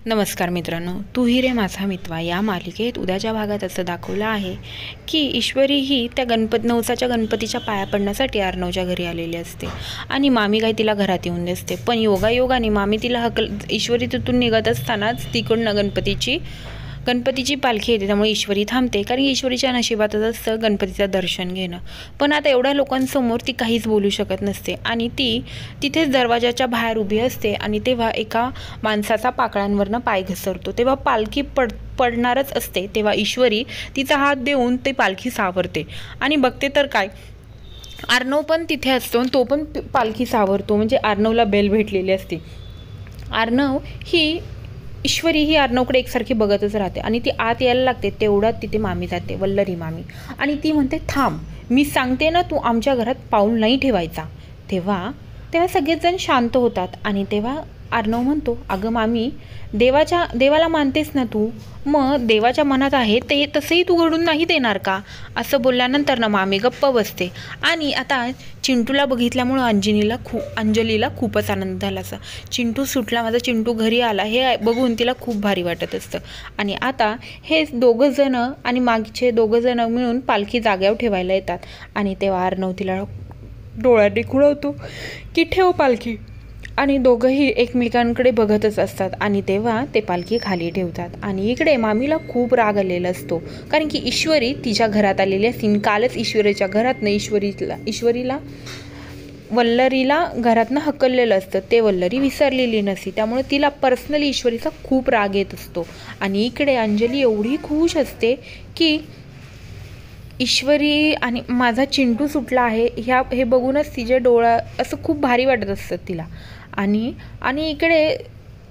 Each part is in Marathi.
नमस्कार मित्रांनो, तू ही रे माझा मितवा या मालिकेत उद्याच्या भागात असं दाखवलं आहे की ईश्वरी ही त्या नवसाच्या गणपतीच्या पाया पडण्यासाठी अर्णवच्या घरी आलेली असते आणि मामी काय तिला घरात येऊन दिसते. पण योगायोगाने मामी तिला ईश्वरी तिथून निघत असतानाच तिकडनं गणपतीची पालखी येते. त्यामुळे ईश्वरी थांबते, कारण ईश्वरीच्या नशिबातच असतं गणपतीचं दर्शन घेणं. पण आता एवढ्या लोकांसमोर ती काहीच बोलू शकत नसते आणि ती तिथेच दरवाजाच्या बाहेर उभी असते. आणि तेव्हा एका माणसाचा पाकळ्यांवरनं पाय घसरतो. तेव्हा पालखी पडणारच असते. तेव्हा ईश्वरी तिचा हात देऊन ते पालखी सावरते आणि बघते तर काय, अर्णव पण तिथे असतो आणि तो पण पालखी सावरतो. म्हणजे अर्णवला बेल भेटलेली असते. ईश्वरी ही अर्णवकडे एकसारखी बघतच राहते आणि ती आत यायला लागते. तेवढ्यात तिथे मामी जाते, वल्लरी मामी, आणि ती म्हणते, थांब, मी सांगते ना, तू आमच्या घरात पाऊल नाही ठेवायचा. तेव्हा सगळेच जण शांत होतात आणि तेव्हा अर्णव म्हणतो, अगं मामी, देवाला मानतेस ना तू, मग देवाच्या मनात आहे ते तसंही तू घडून नाही देणार का? असं बोलल्यानंतर ना मामी गप्प बसते. आणि आता चिंटूला बघितल्यामुळं अंजलीला खूपच आनंद झाला. असा चिंटू सुटला, माझा चिंटू घरी आला, हे बघून तिला खूप भारी वाटत असतं. आणि आता हे दोघंजणं आणि मागचे दोघंजणं मिळून पालखी जाग्यावर ठेवायला येतात. आणि तेव्हा अर्णव तिला डोळ्यांनी खुळवतो की ठेव पालखी, आणि दोघंही एकमेकांकडे बघतच असतात. आणि तेव्हा ते पालखी खाली ठेवतात. आणि इकडे मामीला खूप राग आलेला असतो, कारण की ईश्वरी तिच्या घरात आलेली असते. कालच ईश्वरीच्या घरातनं ईश्वरीला वल्लरीला घरातनं हकललेलं असतं. ते वल्लरी विसरलेली नसते, त्यामुळे तिला पर्सनली ईश्वरीचा खूप राग येत असतो. आणि इकडे अंजली एवढी खुश असते की ईश्वरी आणि माझा चिंटू सुटला आहे हे बघूनच तिचे डोळा असं खूप भारी वाटत असतं तिला. आणि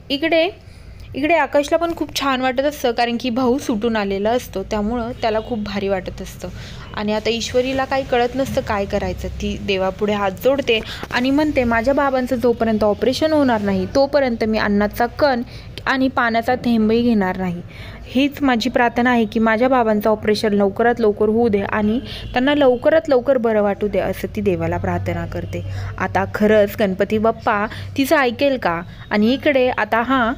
इकडे आकाशला पण खूप छान वाटत असतं, कारण की भाऊ सुटून आलेला असतो, त्यामुळं त्याला खूप भारी वाटत असतं. आणि आता ईश्वरीला काही कळत नसतं काय करायचं. ती देवापुढे हात जोडते आणि म्हणते, माझ्या बाबांचं जोपर्यंत ऑपरेशन होणार नाही तोपर्यंत मी अन्नाचा कण आणि पाण्याचा थेंबही घेणार नाही. हीच माझी प्रार्थना आहे की माझ्या बाबांचं ऑपरेशन लवकरात लवकर होऊ दे आणि त्यांना लवकरात लवकर बरं वाटू दे, असं ती देवाला प्रार्थना करते. आता खरंच गणपती बाप्पा तिचं ऐकेल का? आणि इकडे आता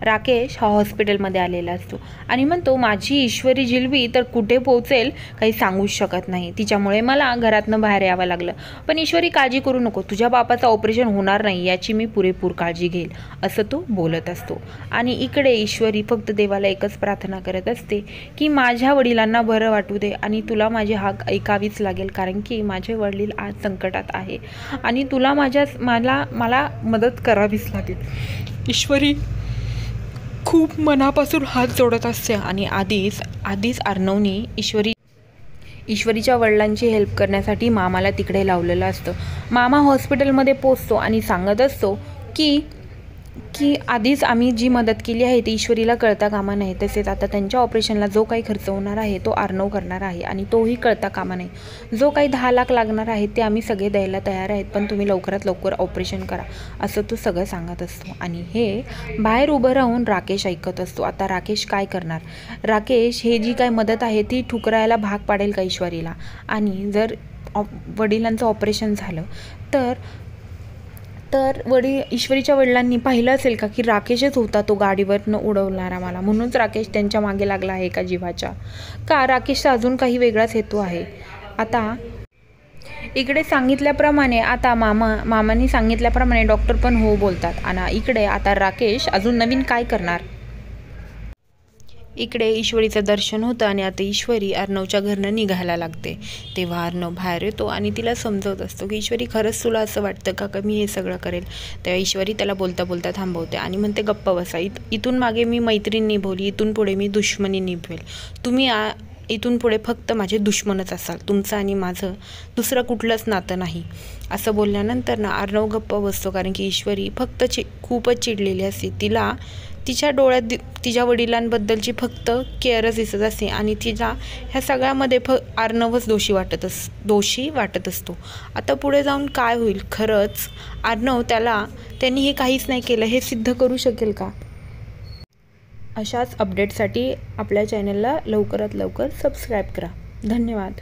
राकेश हॉस्पिटलमध्ये आलेला असतो आणि म्हणतो, माझी ईश्वरी जिलबी तर कुठे पोहोचेल काही सांगूच शकत नाही. तिच्यामुळे मला घरातनं बाहेर यावं लागलं. पण ईश्वरी, काळजी करू नको, तुझ्या बापाचं ऑपरेशन होणार नाही याची मी पुरेपूर काळजी घेईल, असं तो बोलत असतो. आणि इकडे ईश्वरी फक्त देवाला एकच प्रार्थना करत असते की माझ्या वडिलांना बरं वाटू दे आणि तुला माझी हाक ऐकावीच लागेल, कारण की माझे वडील आज संकटात आहे आणि तुला मला मदत करावीच लागेल. ईश्वरी खूप मनापासून हात जोडत असते. आणि आधीच अर्णवनी ईश्वरीच्या वडिलांची हेल्प करण्यासाठी मामाला तिकडे लावलेलं असतं. मामा हॉस्पिटलमध्ये पोचतो आणि सांगत असतो की आधीच आम्ही जी मदत केली आहे ती ईश्वरीला कळता कामा नाही. तसेच आता त्यांच्या ऑपरेशनला जो काही खर्च होणार आहे तो अर्णव करणार आहे आणि तोही कळता कामा नाही. जो काही 10 लाख लागणार आहे ते आम्ही सगळे द्यायला तयार आहेत, पण तुम्ही लवकरात लवकर ऑपरेशन करा, असं तो सगळं सांगत असतो. आणि हे बाहेर उभं राहून राकेश ऐकत असतो. आता राकेश काय करणार? राकेश हे जी काय मदत आहे ती ठुकरायला भाग पाडेल का ईश्वरीला? आणि जर वडिलांचं ऑपरेशन झालं तर ईश्वरीच्या वडिलांनी पाहिलं असेल का की राकेशच होता तो गाडीवरनं उडवणारा मला, म्हणूनच राकेश त्यांच्या मागे लागला आहे का जीवाच्या? का राकेशचा अजून काही वेगळाच हेतू आहे? आता इकडे सांगितल्याप्रमाणे आता मामांनी सांगितल्याप्रमाणे डॉक्टर पण हो बोलतात. आणि इकडे आता राकेश अजून नवीन काय करणार? इकडे ईश्वरीचं दर्शन होतं आणि आता ईश्वरी अर्णवच्या घरनं निघायला लागते. तेव्हा अर्णव बाहेर येतो आणि तिला समजवत असतो की ईश्वरी, खरंच तुला असं वाटतं का मी हे सगळं करेल? तेव्हा ईश्वरी त्याला बोलता बोलता थांबवते आणि म्हणते, गप्प बसा, इथून मागे मी मैत्रीण निभवली, इथून पुढे मी दुश्मनी निभवेल. तुम्ही इथून पुढे फक्त माझे दुश्मनच असाल, तुमचं आणि माझं दुसरं कुठलंच नातं नाही. असं बोलल्यानंतर ना अर्णव गप्प बसतो, कारण की ईश्वरी खूपच चिडलेली असते. तिला तिच्या डोळ्यात तिच्या वडिलांबद्दलची फक्त केअरच दिसत असते आणि ह्या सगळ्यामध्ये अर्णवच दोषी वाटत असतो. आता पुढे जाऊन काय होईल? खरंच अर्णव त्यांनी हे काहीच नाही केलं हे सिद्ध करू शकेल का? अशाच अपडेटसाठी आपल्या चॅनलला लवकरात लवकर सबस्क्राईब करा. धन्यवाद.